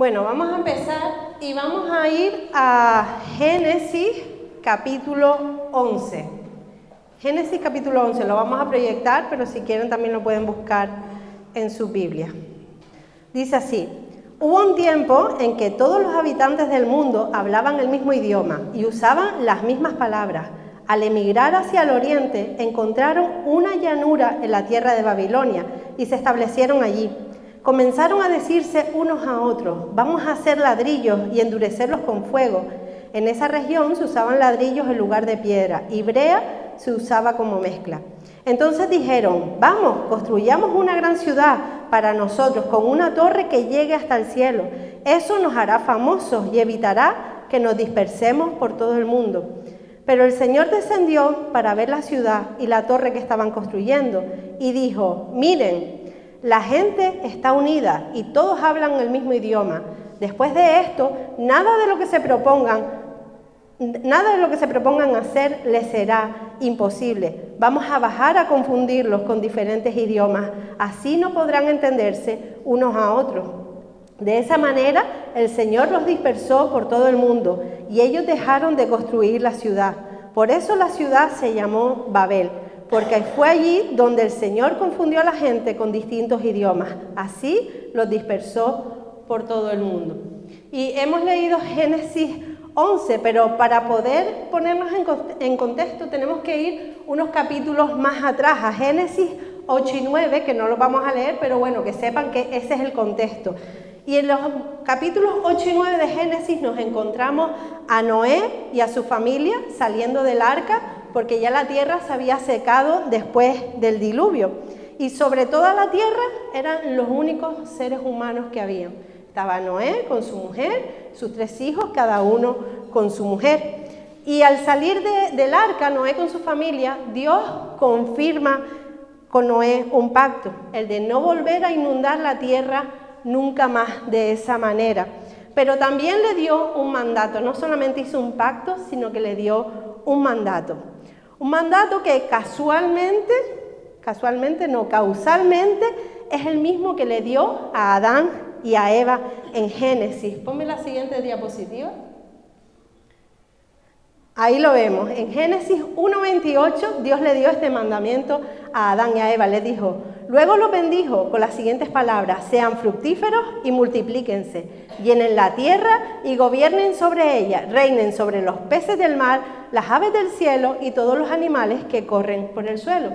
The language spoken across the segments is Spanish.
Bueno, vamos a empezar y vamos a ir a Génesis capítulo 11. Génesis capítulo 11, lo vamos a proyectar, pero si quieren también lo pueden buscar en su Biblia. Dice así: hubo un tiempo en que todos los habitantes del mundo hablaban el mismo idioma y usaban las mismas palabras. Al emigrar hacia el oriente, encontraron una llanura en la tierra de Babilonia y se establecieron allí. Comenzaron a decirse unos a otros: vamos a hacer ladrillos y endurecerlos con fuego. En esa región se usaban ladrillos en lugar de piedra y brea se usaba como mezcla. Entonces dijeron: vamos, construyamos una gran ciudad para nosotros con una torre que llegue hasta el cielo. Eso nos hará famosos y evitará que nos dispersemos por todo el mundo. Pero el Señor descendió para ver la ciudad y la torre que estaban construyendo y dijo: miren, la gente está unida y todos hablan el mismo idioma. Después de esto, nada de lo que se propongan hacer les será imposible. Vamos a bajar a confundirlos con diferentes idiomas. Así no podrán entenderse unos a otros. De esa manera, el Señor los dispersó por todo el mundo y ellos dejaron de construir la ciudad. Por eso la ciudad se llamó Babel, porque fue allí donde el Señor confundió a la gente con distintos idiomas. Así los dispersó por todo el mundo. Y hemos leído Génesis 11, pero para poder ponernos en contexto tenemos que ir unos capítulos más atrás, a Génesis 8 y 9, que no los vamos a leer, pero bueno, que sepan que ese es el contexto. Y en los capítulos 8 y 9 de Génesis nos encontramos a Noé y a su familia saliendo del arca, porque ya la tierra se había secado después del diluvio. Y sobre toda la tierra eran los únicos seres humanos que habían. Estaba Noé con su mujer, sus 3 hijos, cada uno con su mujer. Y al salir del arca, Noé con su familia, Dios confirma con Noé un pacto, el de no volver a inundar la tierra nunca más de esa manera. Pero también le dio un mandato, no solamente hizo un pacto, sino que le dio un mandato. Un mandato que causalmente es el mismo que le dio a Adán y a Eva en Génesis. Ponme la siguiente diapositiva. Ahí lo vemos. En Génesis 1:28, Dios le dio este mandamiento a Adán y a Eva. Les dijo, luego los bendijo con las siguientes palabras: sean fructíferos y multiplíquense, llenen la tierra y gobiernen sobre ella, reinen sobre los peces del mar, las aves del cielo y todos los animales que corren por el suelo.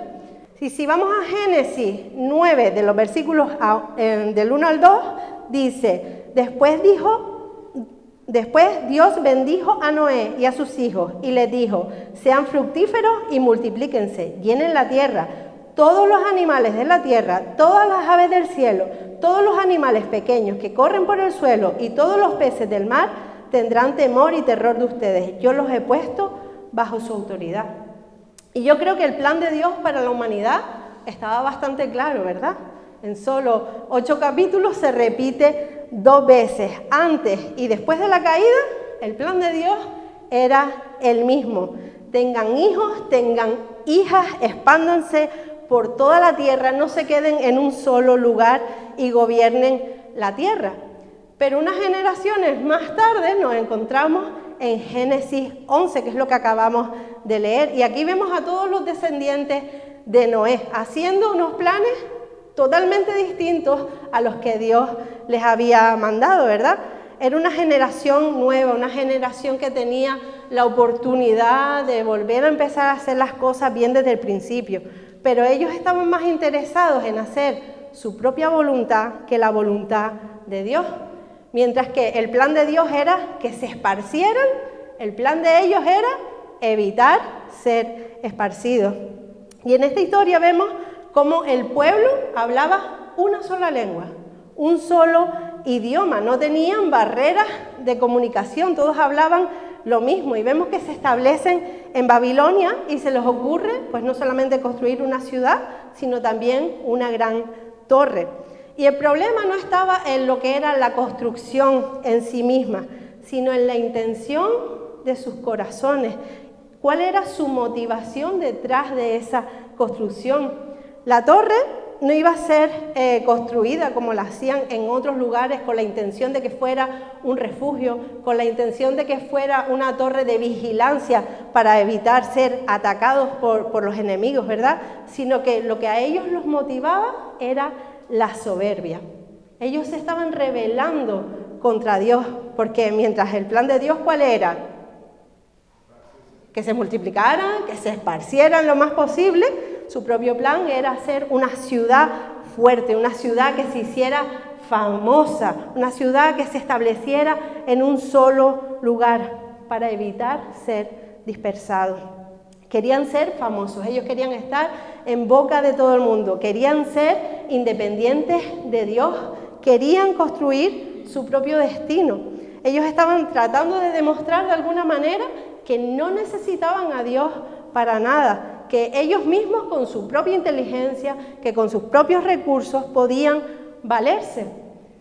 Si vamos a Génesis 9, de los versículos del 1 al 2, dice: Después Dios bendijo a Noé y a sus hijos y les dijo: sean fructíferos y multiplíquense, llenen la tierra, todos los animales de la tierra, todas las aves del cielo, todos los animales pequeños que corren por el suelo y todos los peces del mar tendrán temor y terror de ustedes. Yo los he puesto bajo su autoridad. Y yo creo que el plan de Dios para la humanidad estaba bastante claro, ¿verdad? En solo 8 capítulos se repite 2 veces. Antes y después de la caída, el plan de Dios era el mismo. Tengan hijos, tengan hijas, expándanse por toda la tierra, no se queden en un solo lugar y gobiernen la tierra. Pero unas generaciones más tarde nos encontramos en Génesis 11, que es lo que acabamos de leer. Y aquí vemos a todos los descendientes de Noé haciendo unos planes totalmente distintos a los que Dios les había mandado, ¿verdad? Era una generación nueva, una generación que tenía la oportunidad de volver a empezar a hacer las cosas bien desde el principio. Pero ellos estaban más interesados en hacer su propia voluntad que la voluntad de Dios. Mientras que el plan de Dios era que se esparcieran, el plan de ellos era evitar ser esparcidos. Y en esta historia vemos cómo el pueblo hablaba una sola lengua, un solo idioma, no tenían barreras de comunicación, todos hablaban lo mismo. Y vemos que se establecen en Babilonia y se les ocurre, pues no solamente construir una ciudad, sino también una gran torre. Y el problema no estaba en lo que era la construcción en sí misma, sino en la intención de sus corazones. ¿Cuál era su motivación detrás de esa construcción? La torre no iba a ser construida como la hacían en otros lugares con la intención de que fuera un refugio, con la intención de que fuera una torre de vigilancia para evitar ser atacados por los enemigos, ¿verdad? Sino que lo que a ellos los motivaba era la soberbia. Ellos se estaban rebelando contra Dios, porque mientras el plan de Dios, ¿cuál era? Que se multiplicaran, que se esparcieran lo más posible. Su propio plan era hacer una ciudad fuerte, una ciudad que se hiciera famosa, una ciudad que se estableciera en un solo lugar para evitar ser dispersados. Querían ser famosos, ellos querían estar en boca de todo el mundo, querían ser independientes de Dios, querían construir su propio destino. Ellos estaban tratando de demostrar de alguna manera que no necesitaban a Dios para nada, que ellos mismos con su propia inteligencia, que con sus propios recursos podían valerse.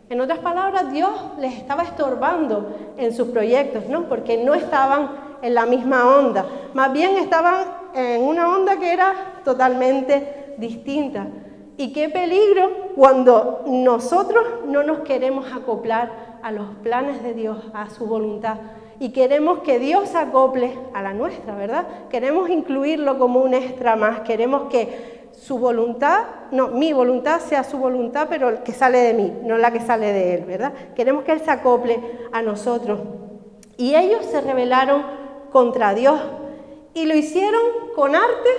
En otras palabras, Dios les estaba estorbando en sus proyectos, ¿no? Porque no estaban en la misma onda, más bien estaban en una onda que era totalmente distinta. Y qué peligro cuando nosotros no nos queremos acoplar a los planes de Dios, a su voluntad, y queremos que Dios se acople a la nuestra, ¿verdad? Queremos incluirlo como un extra más, queremos que su voluntad, no, mi voluntad sea su voluntad, pero que sale de mí, no la que sale de Él, ¿verdad? Queremos que Él se acople a nosotros. Y ellos se rebelaron contra Dios, y lo hicieron con arte,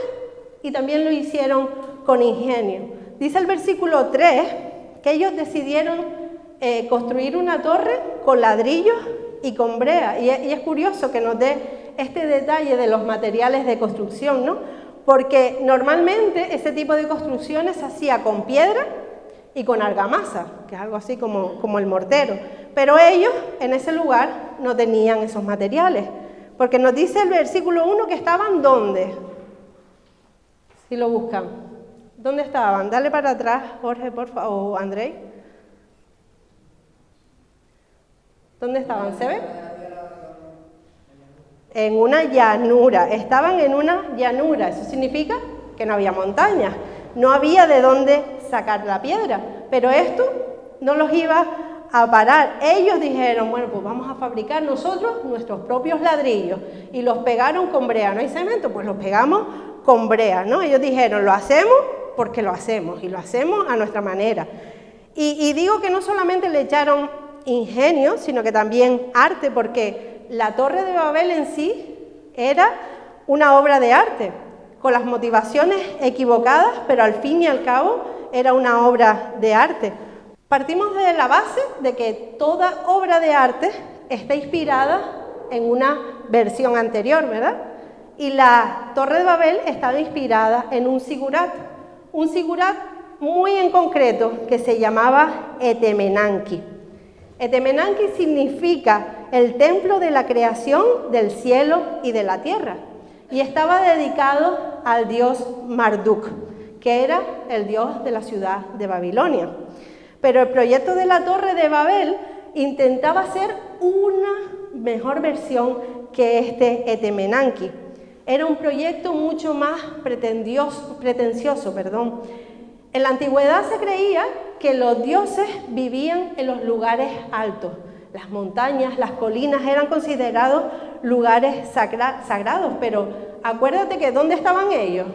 y también lo hicieron con ingenio. Dice el versículo 3, que ellos decidieron construir una torre con ladrillos y con brea, y es curioso que nos dé este detalle de los materiales de construcción, ¿no? Porque normalmente ese tipo de construcciones se hacía con piedra y con argamasa, que es algo así como el mortero, pero ellos en ese lugar no tenían esos materiales, porque nos dice el versículo 1 que estaban ¿dónde? Si lo buscan, ¿dónde estaban? Dale para atrás, Jorge, por favor, o Andrei. ¿Dónde estaban? ¿Se ve? En una llanura. Estaban en una llanura. Eso significa que no había montañas. No había de dónde sacar la piedra. Pero esto no los iba a parar. Ellos dijeron, bueno, pues vamos a fabricar nosotros nuestros propios ladrillos. Y los pegaron con brea. ¿No hay cemento? Pues los pegamos con brea, ¿no? Ellos dijeron, lo hacemos porque lo hacemos. Y lo hacemos a nuestra manera. Y digo que no solamente le echaron ingenio, sino que también arte, porque la Torre de Babel en sí era una obra de arte, con las motivaciones equivocadas, pero al fin y al cabo era una obra de arte. Partimos de la base de que toda obra de arte está inspirada en una versión anterior, ¿verdad? Y la Torre de Babel estaba inspirada en un sigurat muy en concreto que se llamaba Etemenanki. Etemenanki significa el templo de la creación del cielo y de la tierra, y estaba dedicado al dios Marduk, que era el dios de la ciudad de Babilonia. Pero el proyecto de la Torre de Babel intentaba hacer una mejor versión que este Etemenanki. Era un proyecto mucho más pretencioso. En la antigüedad se creía que los dioses vivían en los lugares altos. Las montañas, las colinas eran considerados lugares sagrados, pero acuérdate que ¿dónde estaban ellos?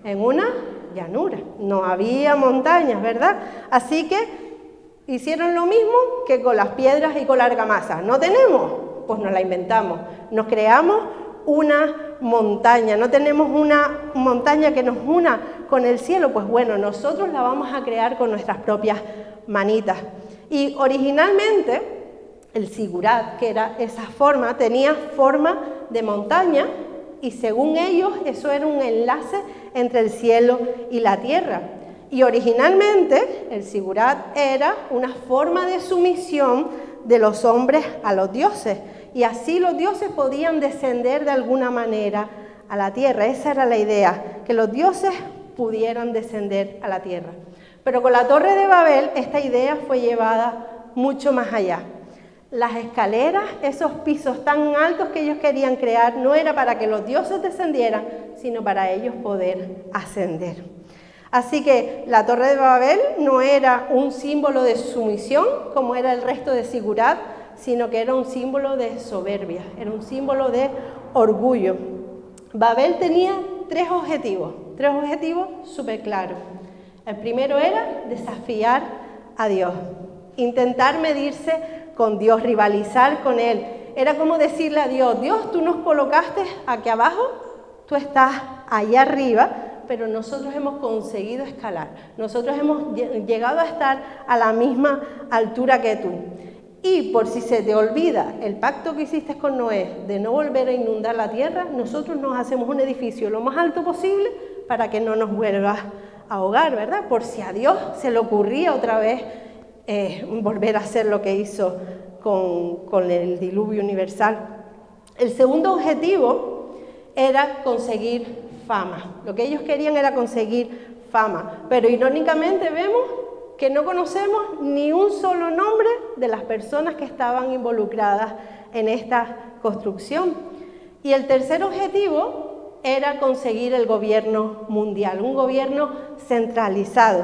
En una llanura, no había montañas, ¿verdad? Así que hicieron lo mismo que con las piedras y con la argamasa. ¿No tenemos? Pues nos la inventamos, nos creamos una montaña, no tenemos una montaña que nos una con el cielo, pues bueno, nosotros la vamos a crear con nuestras propias manitas. Y originalmente el sigurat, que era esa forma, tenía forma de montaña, y según ellos eso era un enlace entre el cielo y la tierra. Y originalmente el sigurat era una forma de sumisión de los hombres a los dioses, y así los dioses podían descender de alguna manera a la tierra. Esa era la idea, que los dioses pudieran descender a la tierra. Pero con la Torre de Babel esta idea fue llevada mucho más allá. Las escaleras, esos pisos tan altos que ellos querían crear, no era para que los dioses descendieran, sino para ellos poder ascender. Así que la Torre de Babel no era un símbolo de sumisión como era el resto de Sigurat, sino que era un símbolo de soberbia, era un símbolo de orgullo. Babel tenía tres objetivos súper claros. El primero era desafiar a Dios, intentar medirse con Dios, rivalizar con Él. Era como decirle a Dios, Dios, tú nos colocaste aquí abajo, tú estás allá arriba, pero nosotros hemos conseguido escalar, nosotros hemos llegado a estar a la misma altura que tú. Y por si se te olvida el pacto que hiciste con Noé de no volver a inundar la tierra, nosotros nos hacemos un edificio lo más alto posible para que no nos vuelvas a ahogar, ¿verdad? Por si a Dios se le ocurría otra vez volver a hacer lo que hizo con el diluvio universal. El segundo objetivo era conseguir fama. Lo que ellos querían era conseguir fama, pero irónicamente vemos que no conocemos ni un solo nombre de las personas que estaban involucradas en esta construcción. Y el tercer objetivo era conseguir el gobierno mundial, un gobierno centralizado.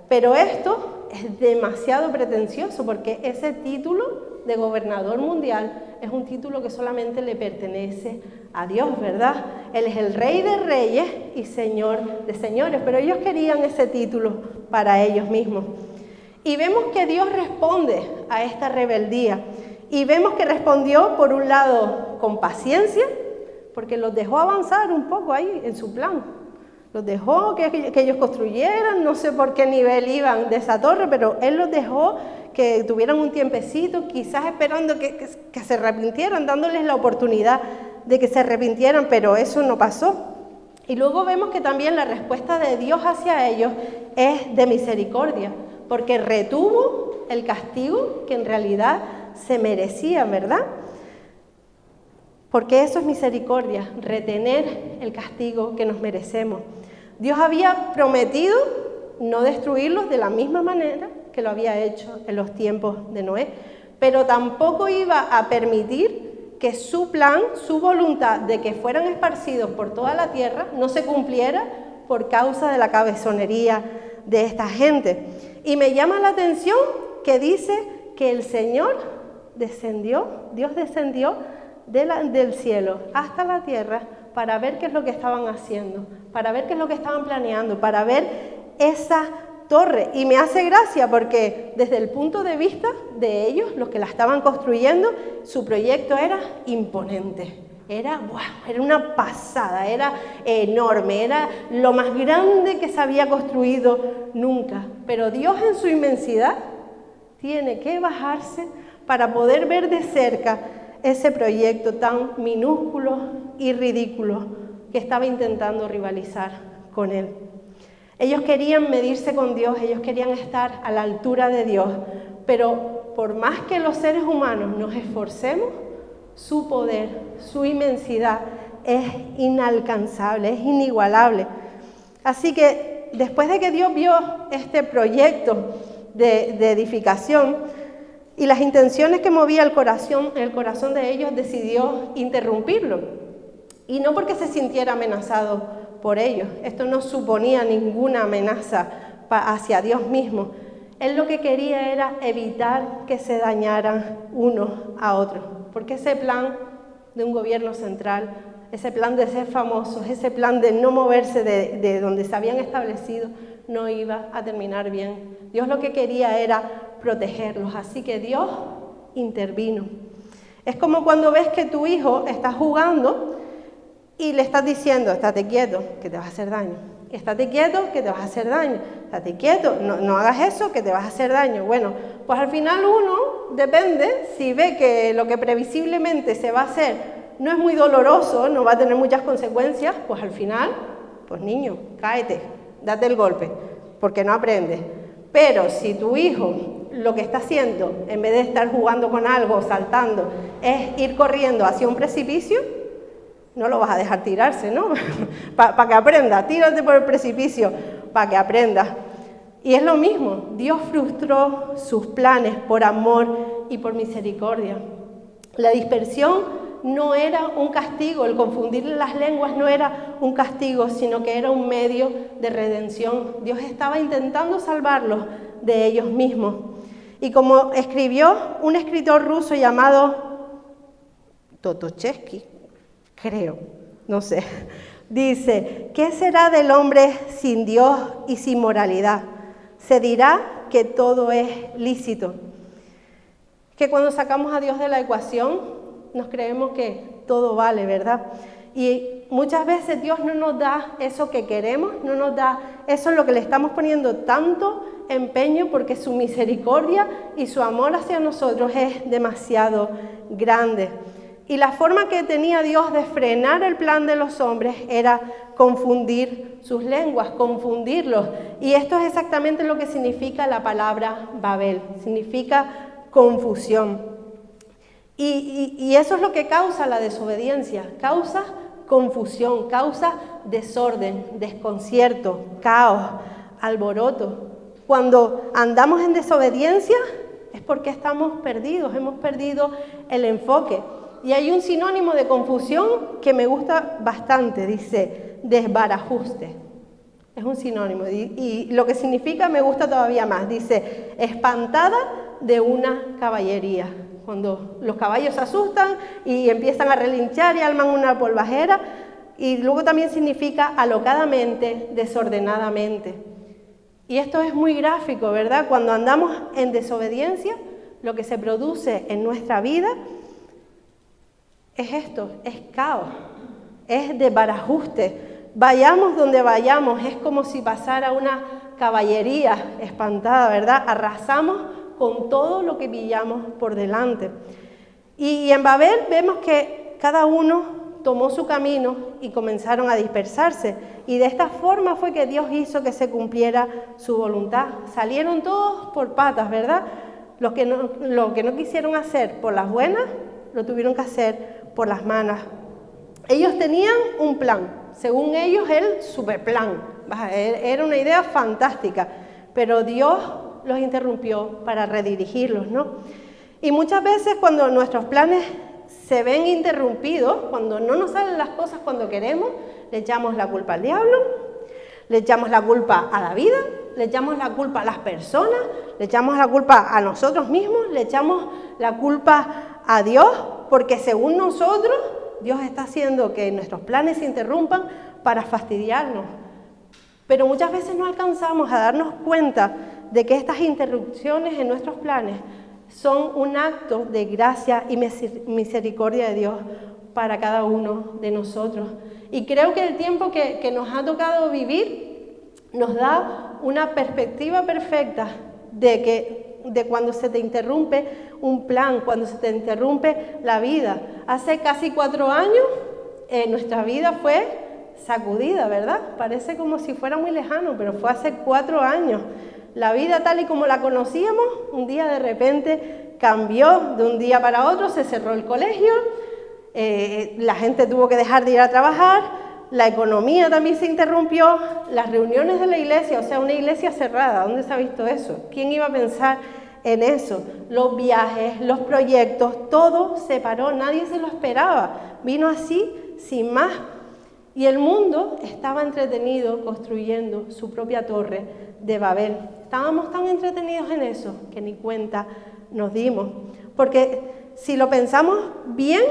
Pero esto es demasiado pretencioso porque ese título de gobernador mundial es un título que solamente le pertenece a Dios, ¿verdad? Él es el Rey de Reyes y Señor de Señores, pero ellos querían ese título para ellos mismos. Y vemos que Dios responde a esta rebeldía, y vemos que respondió por un lado con paciencia, porque los dejó avanzar un poco ahí en su plan. Los dejó que ellos construyeran, no sé por qué nivel iban de esa torre, pero Él los dejó que tuvieran un tiempecito, quizás esperando que se arrepintieran, dándoles la oportunidad de que se arrepintieran, pero eso no pasó. Y luego vemos que también la respuesta de Dios hacia ellos es de misericordia, porque retuvo el castigo que en realidad se merecía, ¿verdad? Porque eso es misericordia, retener el castigo que nos merecemos. Dios había prometido no destruirlos de la misma manera que lo había hecho en los tiempos de Noé, pero tampoco iba a permitir que su plan, su voluntad de que fueran esparcidos por toda la tierra no se cumpliera por causa de la cabezonería de esta gente. Y me llama la atención que dice que el Señor descendió, Dios descendió del cielo hasta la tierra para ver qué es lo que estaban haciendo, para ver qué es lo que estaban planeando, para ver esa torre. Y me hace gracia porque desde el punto de vista de ellos, los que la estaban construyendo, su proyecto era imponente. Era una pasada, era enorme, era lo más grande que se había construido nunca. Pero Dios en su inmensidad tiene que bajarse para poder ver de cerca ese proyecto tan minúsculo y ridículo que estaba intentando rivalizar con Él. Ellos querían medirse con Dios, ellos querían estar a la altura de Dios, pero por más que los seres humanos nos esforcemos, su poder, su inmensidad es inalcanzable, es inigualable. Así que después de que Dios vio este proyecto de edificación y las intenciones que movía el corazón de ellos, decidió interrumpirlo. Y no porque se sintiera amenazado por ellos, esto no suponía ninguna amenaza hacia Dios mismo. Él lo que quería era evitar que se dañaran unos a otros, porque ese plan de un gobierno central, ese plan de ser famosos, ese plan de no moverse de donde se habían establecido, no iba a terminar bien. Dios lo que quería era protegerlos, así que Dios intervino. Es como cuando ves que tu hijo está jugando y le estás diciendo, estate quieto, que te vas a hacer daño. Estate quieto, que te vas a hacer daño. Estate quieto, no hagas eso, que te vas a hacer daño. Bueno, pues al final uno, depende, si ve que lo que previsiblemente se va a hacer no es muy doloroso, no va a tener muchas consecuencias, pues al final, pues niño, cáete, date el golpe, porque no aprendes. Pero si tu hijo lo que está haciendo, en vez de estar jugando con algo, saltando, es ir corriendo hacia un precipicio, no lo vas a dejar tirarse, ¿no? Para que aprenda, tírate por el precipicio para que aprenda. Y es lo mismo, Dios frustró sus planes por amor y por misericordia. La dispersión no era un castigo, el confundir las lenguas no era un castigo, sino que era un medio de redención. Dios estaba intentando salvarlos de ellos mismos. Y como escribió un escritor ruso llamado Dostoyevsky, creo, no sé, dice, ¿qué será del hombre sin Dios y sin moralidad? Se dirá que todo es lícito. Que cuando sacamos a Dios de la ecuación, nos creemos que todo vale, ¿verdad? Y muchas veces Dios no nos da eso que queremos, no nos da eso en lo que le estamos poniendo tanto empeño, porque su misericordia y su amor hacia nosotros es demasiado grande. Y la forma que tenía Dios de frenar el plan de los hombres era confundir sus lenguas, confundirlos. Y esto es exactamente lo que significa la palabra Babel, significa confusión. Y eso es lo que causa la desobediencia, causa confusión, causa desorden, desconcierto, caos, alboroto. Cuando andamos en desobediencia es porque estamos perdidos, hemos perdido el enfoque. Y hay un sinónimo de confusión que me gusta bastante, dice desbarajuste. Es un sinónimo y lo que significa me gusta todavía más, dice espantada de una caballería. Cuando los caballos se asustan y empiezan a relinchar y arman una polvajera. Y luego también significa alocadamente, desordenadamente. Y esto es muy gráfico, ¿verdad? Cuando andamos en desobediencia, lo que se produce en nuestra vida es esto, es caos, es desbarajuste. Vayamos donde vayamos, es como si pasara una caballería espantada, ¿verdad? Arrasamos con todo lo que pillamos por delante. Y en Babel vemos que cada uno tomó su camino y comenzaron a dispersarse. Y de esta forma fue que Dios hizo que se cumpliera su voluntad. Salieron todos por patas, ¿verdad? Lo que no quisieron hacer por las buenas, lo tuvieron que hacer por las malas. Ellos tenían un plan, según ellos el superplan. Era una idea fantástica, pero Dios los interrumpió para redirigirlos, ¿no? Y muchas veces cuando nuestros planes se ven interrumpidos, cuando no nos salen las cosas cuando queremos, le echamos la culpa al diablo, le echamos la culpa a la vida, le echamos la culpa a las personas, le echamos la culpa a nosotros mismos, le echamos la culpa a Dios, porque según nosotros, Dios está haciendo que nuestros planes se interrumpan para fastidiarnos. Pero muchas veces no alcanzamos a darnos cuenta de que estas interrupciones en nuestros planes son un acto de gracia y misericordia de Dios para cada uno de nosotros. Y creo que el tiempo que nos ha tocado vivir nos da una perspectiva perfecta de cuando se te interrumpe un plan, cuando se te interrumpe la vida. Hace casi 4 años nuestra vida fue sacudida, ¿verdad? Parece como si fuera muy lejano, pero fue hace 4 años. La vida tal y como la conocíamos, un día de repente cambió de un día para otro, se cerró el colegio, la gente tuvo que dejar de ir a trabajar, la economía también se interrumpió, las reuniones de la iglesia, o sea, una iglesia cerrada, ¿dónde se ha visto eso? ¿Quién iba a pensar en eso? Los viajes, los proyectos, todo se paró, nadie se lo esperaba, vino así, sin más. Y el mundo estaba entretenido construyendo su propia torre de Babel. Estábamos tan entretenidos en eso que ni cuenta nos dimos. Porque si lo pensamos bien,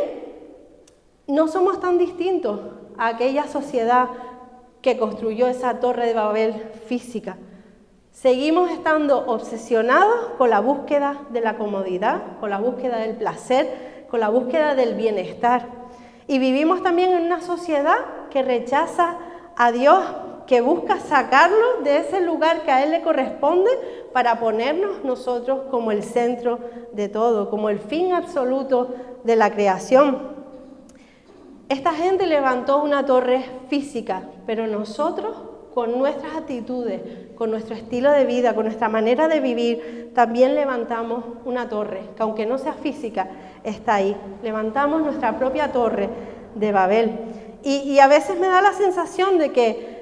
no somos tan distintos a aquella sociedad que construyó esa torre de Babel física. Seguimos estando obsesionados con la búsqueda de la comodidad, con la búsqueda del placer, con la búsqueda del bienestar. Y vivimos también en una sociedad que rechaza a Dios, que busca sacarlo de ese lugar que a Él le corresponde para ponernos nosotros como el centro de todo, como el fin absoluto de la creación. Esta gente levantó una torre física, pero nosotros, con nuestras actitudes, con nuestro estilo de vida, con nuestra manera de vivir, también levantamos una torre, que aunque no sea física, está ahí. Levantamos nuestra propia torre de Babel. Y a veces me da la sensación de que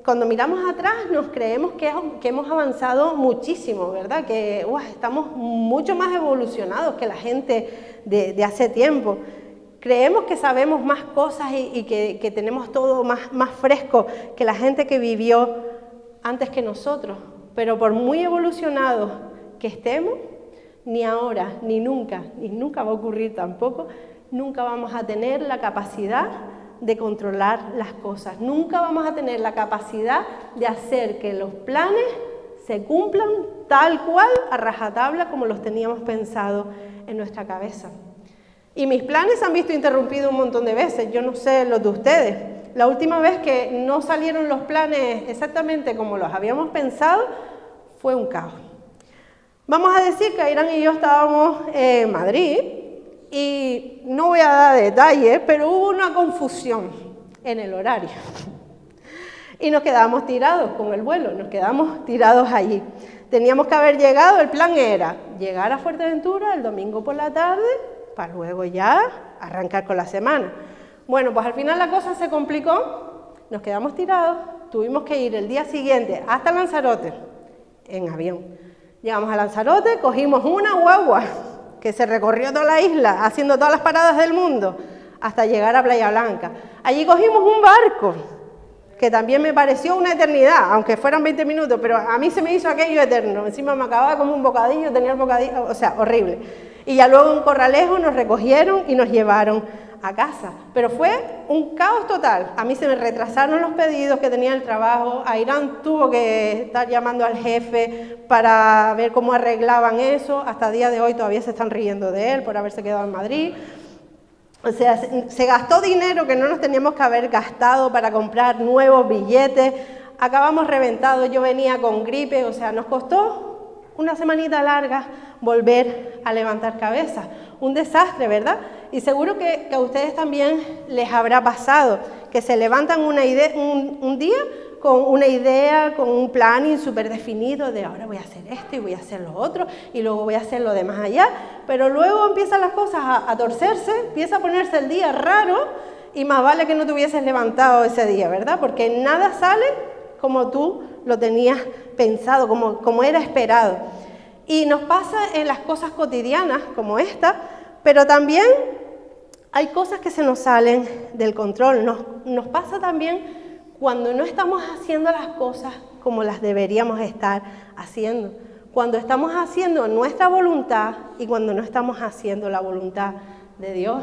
cuando miramos atrás nos creemos que hemos avanzado muchísimo, ¿verdad? Que estamos mucho más evolucionados que la gente de hace tiempo. Creemos que sabemos más cosas y que tenemos todo más fresco que la gente que vivió antes que nosotros. Pero por muy evolucionados que estemos, ni ahora, ni nunca va a ocurrir tampoco, nunca vamos a tener la capacidad de controlar las cosas. Nunca vamos a tener la capacidad de hacer que los planes se cumplan tal cual, a rajatabla, como los teníamos pensado en nuestra cabeza. Y mis planes se han visto interrumpidos un montón de veces, yo no sé los de ustedes. La última vez que no salieron los planes exactamente como los habíamos pensado, fue un caos. Vamos a decir que Ayrán y yo estábamos en Madrid, y no voy a dar detalles, pero hubo una confusión en el horario. Y nos quedamos tirados con el vuelo, nos quedamos tirados allí. Teníamos que haber llegado, el plan era llegar a Fuerteventura el domingo por la tarde, para luego ya arrancar con la semana. Bueno, pues al final la cosa se complicó, nos quedamos tirados, tuvimos que ir el día siguiente hasta Lanzarote, en avión. Llegamos a Lanzarote, cogimos una guagua que se recorrió toda la isla, haciendo todas las paradas del mundo, hasta llegar a Playa Blanca. Allí cogimos un barco, que también me pareció una eternidad, aunque fueran 20 minutos, pero a mí se me hizo aquello eterno. Encima me acababa como un bocadillo, tenía el bocadillo, o sea, horrible. Y ya luego en Corralejo nos recogieron y nos llevaron a casa. Pero fue un caos total. A mí se me retrasaron los pedidos que tenía el trabajo. Ayrán tuvo que estar llamando al jefe para ver cómo arreglaban eso. Hasta el día de hoy todavía se están riendo de él por haberse quedado en Madrid. O sea, se gastó dinero que no nos teníamos que haber gastado para comprar nuevos billetes. Acabamos reventados, yo venía con gripe, o sea, nos costó una semanita larga volver a levantar cabeza. Un desastre, ¿verdad? Y seguro que a ustedes también les habrá pasado, que se levantan un día con una idea, con un planning súper definido de ahora voy a hacer esto y voy a hacer lo otro y luego voy a hacer lo demás allá, pero luego empiezan las cosas a torcerse, empieza a ponerse el día raro y más vale que no te hubieses levantado ese día, ¿verdad? Porque nada sale como tú lo tenías pensado, como era esperado. Y nos pasa en las cosas cotidianas como esta, pero también hay cosas que se nos salen del control. Nos pasa también cuando no estamos haciendo las cosas como las deberíamos estar haciendo. Cuando estamos haciendo nuestra voluntad y cuando no estamos haciendo la voluntad de Dios.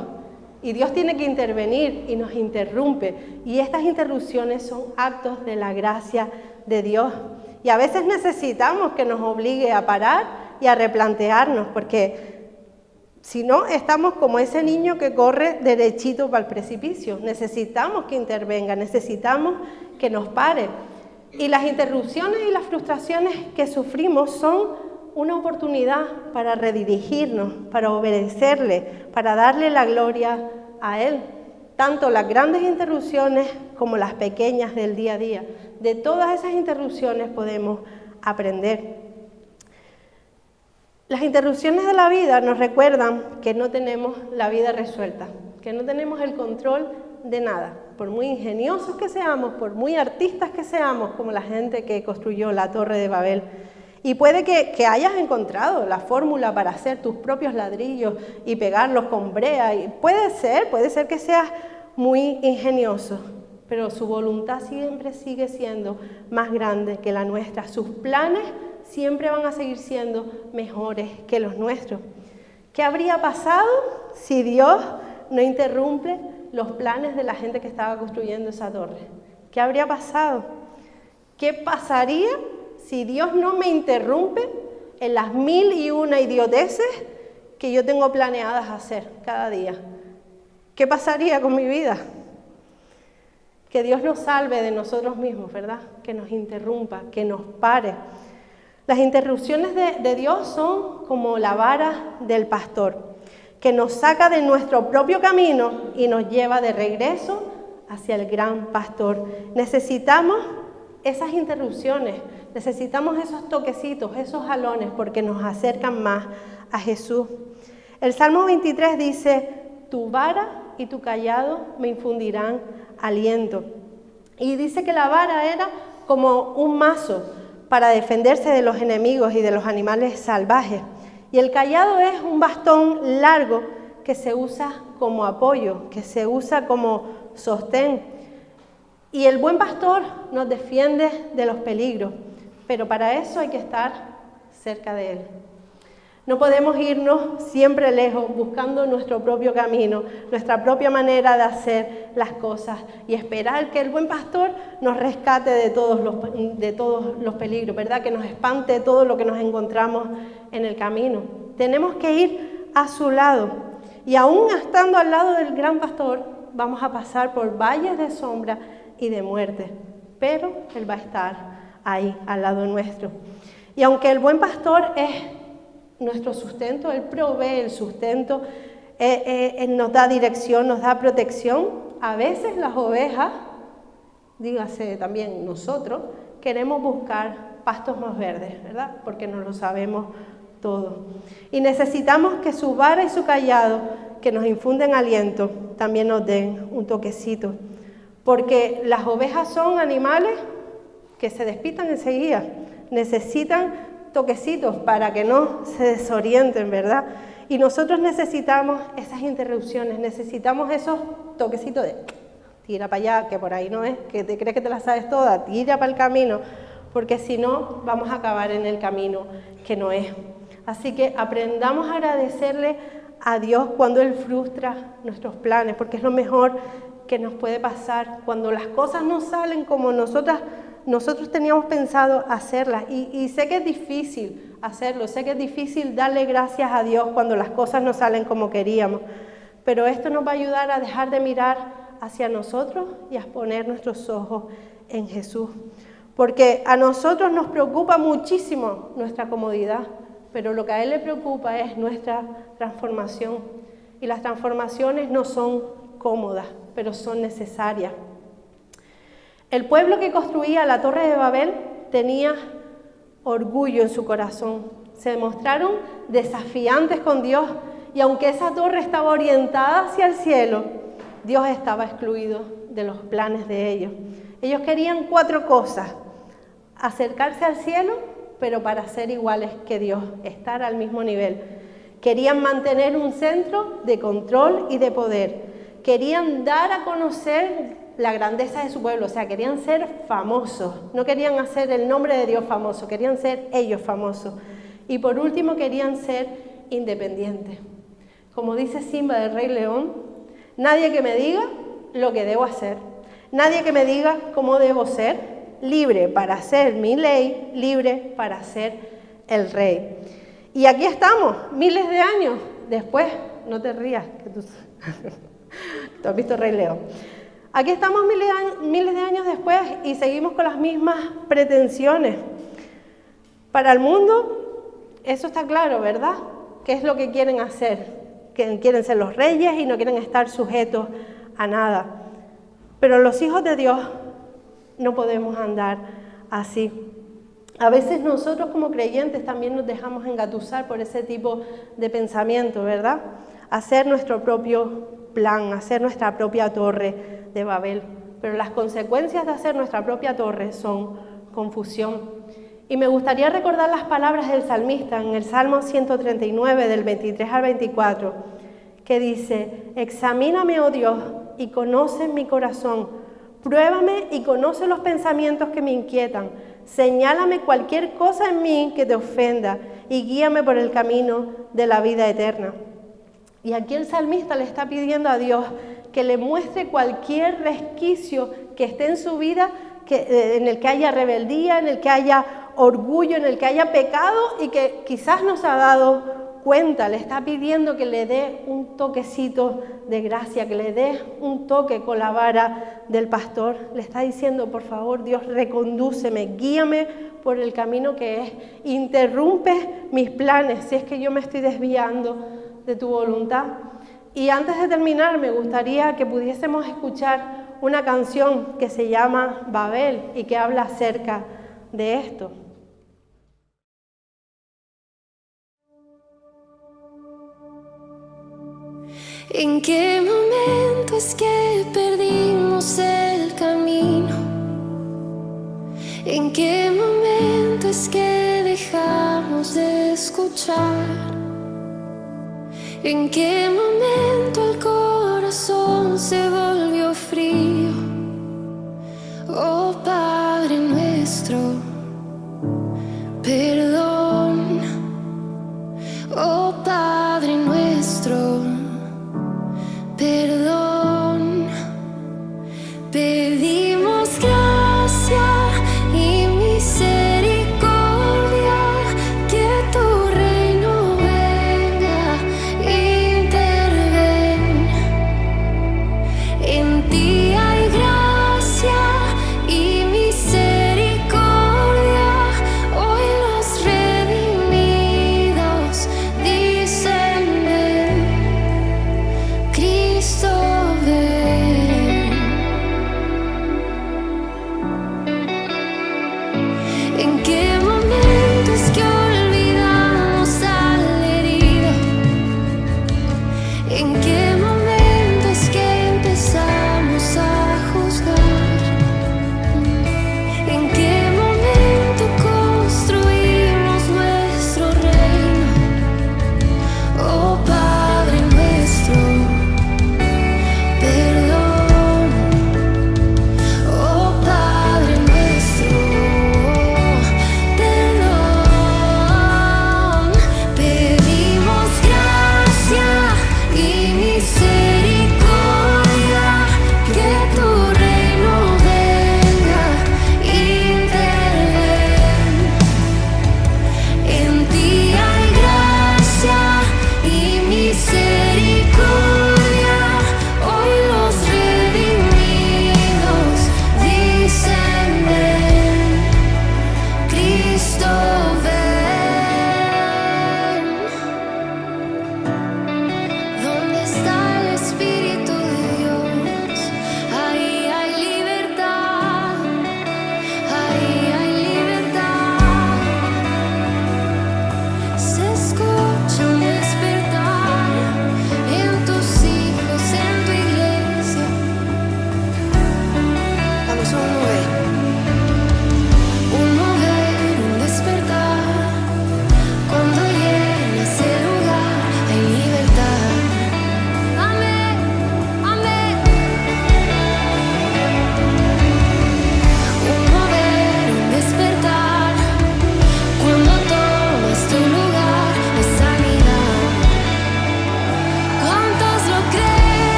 Y Dios tiene que intervenir y nos interrumpe. Y estas interrupciones son actos de la gracia de Dios. Y a veces necesitamos que nos obligue a parar y a replantearnos, porque si no, estamos como ese niño que corre derechito para el precipicio. Necesitamos que intervenga, necesitamos que nos pare. Y las interrupciones y las frustraciones que sufrimos son una oportunidad para redirigirnos, para obedecerle, para darle la gloria a Él. Tanto las grandes interrupciones como las pequeñas del día a día. De todas esas interrupciones podemos aprender. Las interrupciones de la vida nos recuerdan que no tenemos la vida resuelta, que no tenemos el control de nada. Por muy ingeniosos que seamos, por muy artistas que seamos, como la gente que construyó la Torre de Babel. Y puede que hayas encontrado la fórmula para hacer tus propios ladrillos y pegarlos con brea. Y puede ser que seas muy ingenioso, pero su voluntad siempre sigue siendo más grande que la nuestra. Sus planes siempre van a seguir siendo mejores que los nuestros. ¿Qué habría pasado si Dios no interrumpe los planes de la gente que estaba construyendo esa torre? ¿Qué habría pasado? ¿Qué pasaría si Dios no me interrumpe en las 1001 idioteces que yo tengo planeadas hacer cada día? ¿Qué pasaría con mi vida? Que Dios nos salve de nosotros mismos, ¿verdad? Que nos interrumpa, que nos pare. Las interrupciones de Dios son como la vara del pastor, que nos saca de nuestro propio camino y nos lleva de regreso hacia el gran pastor. Necesitamos esas interrupciones, necesitamos esos toquecitos, esos jalones, porque nos acercan más a Jesús. El Salmo 23 dice, tu vara y tu callado me infundirán aliento. Y dice que la vara era como un mazo para defenderse de los enemigos y de los animales salvajes. Y el callado es un bastón largo que se usa como apoyo, que se usa como sostén. Y el buen pastor nos defiende de los peligros, pero para eso hay que estar cerca de él. No podemos irnos siempre lejos buscando nuestro propio camino, nuestra propia manera de hacer las cosas y esperar que el buen pastor nos rescate de todos los peligros, ¿verdad? Que nos espante todo lo que nos encontramos en el camino. Tenemos que ir a su lado y aún estando al lado del gran pastor vamos a pasar por valles de sombra y de muerte, pero él va a estar ahí al lado nuestro. Y aunque el buen pastor es nuestro sustento, él provee el sustento, él nos da dirección, nos da protección. A veces las ovejas, dígase también nosotros, queremos buscar pastos más verdes, ¿verdad? Porque no lo sabemos todo. Y necesitamos que su vara y su callado, que nos infunden aliento, también nos den un toquecito. Porque las ovejas son animales que se despitan enseguida, necesitan toquecitos para que no se desorienten, ¿verdad? Y nosotros necesitamos esas interrupciones, necesitamos esos toquecitos de tira para allá, que por ahí no es, que te crees que te la sabes toda, tira para el camino, porque si no vamos a acabar en el camino que no es. Así que aprendamos a agradecerle a Dios cuando Él frustra nuestros planes, porque es lo mejor que nos puede pasar cuando las cosas no salen como nosotros teníamos pensado hacerlas. Y sé que es difícil hacerlo, sé que es difícil darle gracias a Dios cuando las cosas no salen como queríamos, pero esto nos va a ayudar a dejar de mirar hacia nosotros y a poner nuestros ojos en Jesús, porque a nosotros nos preocupa muchísimo nuestra comodidad, pero lo que a Él le preocupa es nuestra transformación, y las transformaciones no son cómodas, pero son necesarias. El pueblo que construía la Torre de Babel tenía orgullo en su corazón. Se mostraron desafiantes con Dios y aunque esa torre estaba orientada hacia el cielo, Dios estaba excluido de los planes de ellos. Ellos querían 4 cosas: acercarse al cielo, pero para ser iguales que Dios, estar al mismo nivel. Querían mantener un centro de control y de poder. Querían dar a conocer la grandeza de su pueblo, o sea, querían ser famosos. No querían hacer el nombre de Dios famoso, querían ser ellos famosos. Y por último, querían ser independientes. Como dice Simba del Rey León, nadie que me diga lo que debo hacer, nadie que me diga cómo debo ser, libre para hacer mi ley, libre para ser el rey. Y aquí estamos, miles de años después, no te rías, que tú has visto Rey León. Aquí estamos miles de años después y seguimos con las mismas pretensiones. Para el mundo, eso está claro, ¿verdad? ¿Qué es lo que quieren hacer? Que quieren ser los reyes y no quieren estar sujetos a nada. Pero los hijos de Dios no podemos andar así. A veces nosotros como creyentes también nos dejamos engatusar por ese tipo de pensamiento, ¿verdad? Hacer nuestro propio plan, hacer nuestra propia torre de Babel. Pero las consecuencias de hacer nuestra propia torre son confusión. Y me gustaría recordar las palabras del salmista en el Salmo 139, del 23 al 24, que dice: examíname, oh Dios, y conoce mi corazón. Pruébame y conoce los pensamientos que me inquietan. Señálame cualquier cosa en mí que te ofenda y guíame por el camino de la vida eterna. Y aquí el salmista le está pidiendo a Dios que le muestre cualquier resquicio que esté en su vida, en el que haya rebeldía, en el que haya orgullo, en el que haya pecado y que quizás no se ha dado cuenta. Le está pidiendo que le dé un toquecito de gracia, que le dé un toque con la vara del pastor. Le está diciendo: por favor, Dios, recondúceme, guíame por el camino que es. Interrumpe mis planes si es que yo me estoy desviando de tu voluntad. Y antes de terminar, me gustaría que pudiésemos escuchar una canción que se llama Babel y que habla acerca de esto. ¿En qué momento es que perdimos el camino? ¿En qué momento es que dejamos de escuchar? ¿En qué momento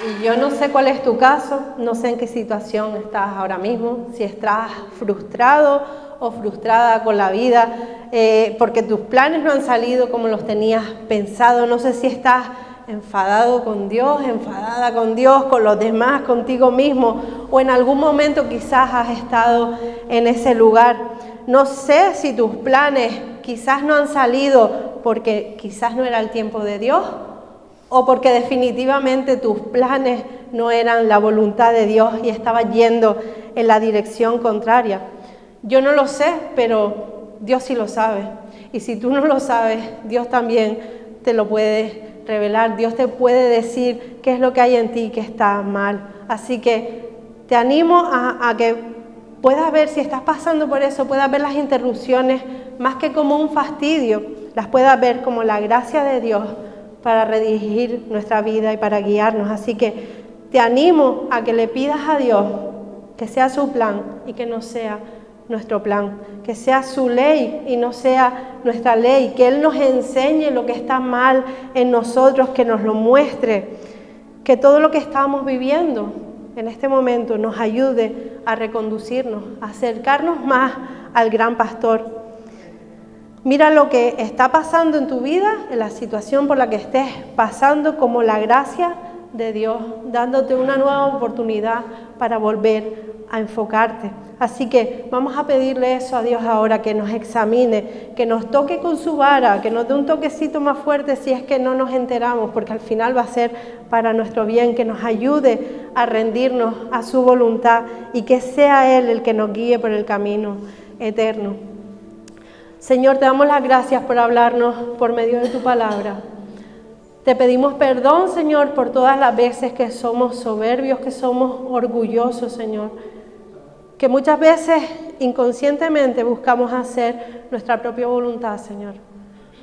Y yo no sé cuál es tu caso, no sé en qué situación estás ahora mismo, si estás frustrado o frustrada con la vida, porque tus planes no han salido como los tenías pensado. No sé si estás enfadado con Dios, enfadada con Dios, con los demás, contigo mismo, o en algún momento quizás has estado en ese lugar. No sé si tus planes quizás no han salido porque quizás no era el tiempo de Dios, o porque definitivamente tus planes no eran la voluntad de Dios y estabas yendo en la dirección contraria. Yo no lo sé, pero Dios sí lo sabe. Y si tú no lo sabes, Dios también te lo puede revelar. Dios te puede decir qué es lo que hay en ti que está mal. Así que te animo a que puedas ver, si estás pasando por eso, puedas ver las interrupciones más que como un fastidio, las puedas ver como la gracia de Dios para redirigir nuestra vida y para guiarnos. Así que te animo a que le pidas a Dios que sea su plan y que no sea nuestro plan, que sea su ley y no sea nuestra ley, que Él nos enseñe lo que está mal en nosotros, que nos lo muestre, que todo lo que estamos viviendo en este momento nos ayude a reconducirnos, a acercarnos más al gran pastor. Mira lo que está pasando en tu vida, en la situación por la que estés pasando, como la gracia de Dios, dándote una nueva oportunidad para volver a enfocarte. Así que vamos a pedirle eso a Dios ahora, que nos examine, que nos toque con su vara, que nos dé un toquecito más fuerte si es que no nos enteramos, porque al final va a ser para nuestro bien, que nos ayude a rendirnos a su voluntad y que sea Él el que nos guíe por el camino eterno. Señor, te damos las gracias por hablarnos por medio de tu palabra. Te pedimos perdón, Señor, por todas las veces que somos soberbios, que somos orgullosos, Señor. Que muchas veces inconscientemente buscamos hacer nuestra propia voluntad, Señor.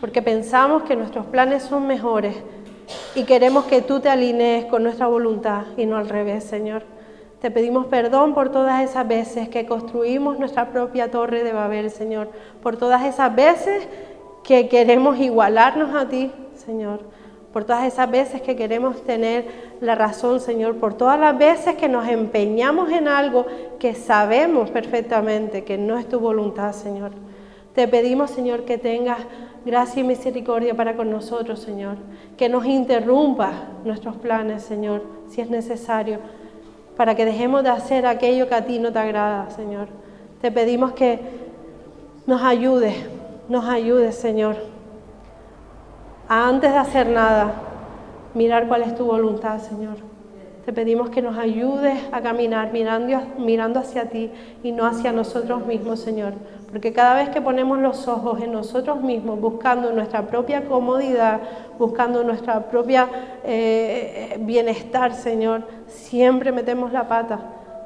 Porque pensamos que nuestros planes son mejores y queremos que tú te alinees con nuestra voluntad y no al revés, Señor. Te pedimos perdón por todas esas veces que construimos nuestra propia torre de Babel, Señor. Por todas esas veces que queremos igualarnos a ti, Señor. Por todas esas veces que queremos tener la razón, Señor. Por todas las veces que nos empeñamos en algo que sabemos perfectamente que no es tu voluntad, Señor. Te pedimos, Señor, que tengas gracia y misericordia para con nosotros, Señor. Que nos interrumpas nuestros planes, Señor, si es necesario, para que dejemos de hacer aquello que a ti no te agrada, Señor. Te pedimos que nos ayudes, Señor, a antes de hacer nada, mirar cuál es tu voluntad, Señor. Te pedimos que nos ayudes a caminar mirando hacia ti y no hacia nosotros mismos, Señor. Porque cada vez que ponemos los ojos en nosotros mismos, buscando nuestra propia comodidad, buscando nuestra propia bienestar, Señor, siempre metemos la pata.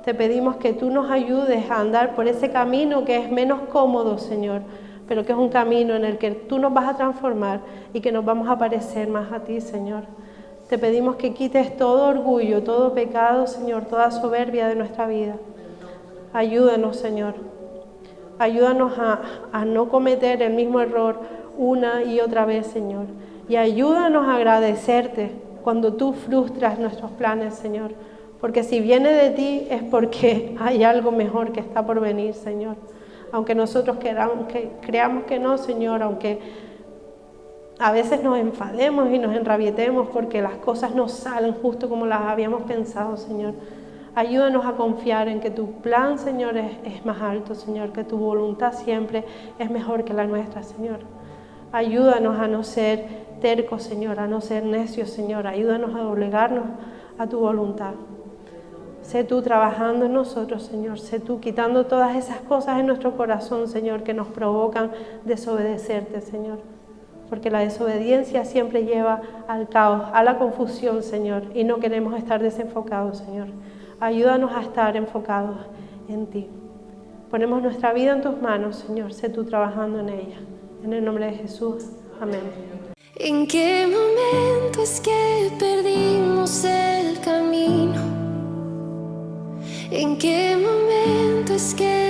Te pedimos que tú nos ayudes a andar por ese camino que es menos cómodo, Señor, pero que es un camino en el que tú nos vas a transformar y que nos vamos a parecer más a ti, Señor. Te pedimos que quites todo orgullo, todo pecado, Señor, toda soberbia de nuestra vida. Ayúdanos, Señor. Ayúdanos a no cometer el mismo error una y otra vez, Señor. Y ayúdanos a agradecerte cuando tú frustras nuestros planes, Señor. Porque si viene de ti es porque hay algo mejor que está por venir, Señor. Aunque nosotros creamos que no, Señor, aunque a veces nos enfademos y nos enrabietemos porque las cosas no salen justo como las habíamos pensado, Señor. Ayúdanos a confiar en que tu plan, Señor, es más alto, Señor, que tu voluntad siempre es mejor que la nuestra, Señor. Ayúdanos a no ser tercos, Señor, a no ser necios, Señor. Ayúdanos a doblegarnos a tu voluntad. Sé tú trabajando en nosotros, Señor. Sé tú quitando todas esas cosas en nuestro corazón, Señor, que nos provocan desobedecerte, Señor. Porque la desobediencia siempre lleva al caos, a la confusión, Señor. Y no queremos estar desenfocados, Señor. Ayúdanos a estar enfocados en ti. Ponemos nuestra vida en tus manos, Señor. Sé tú trabajando en ella. En el nombre de Jesús. Amén. ¿En qué momento es que perdimos el camino? ¿En qué momento es que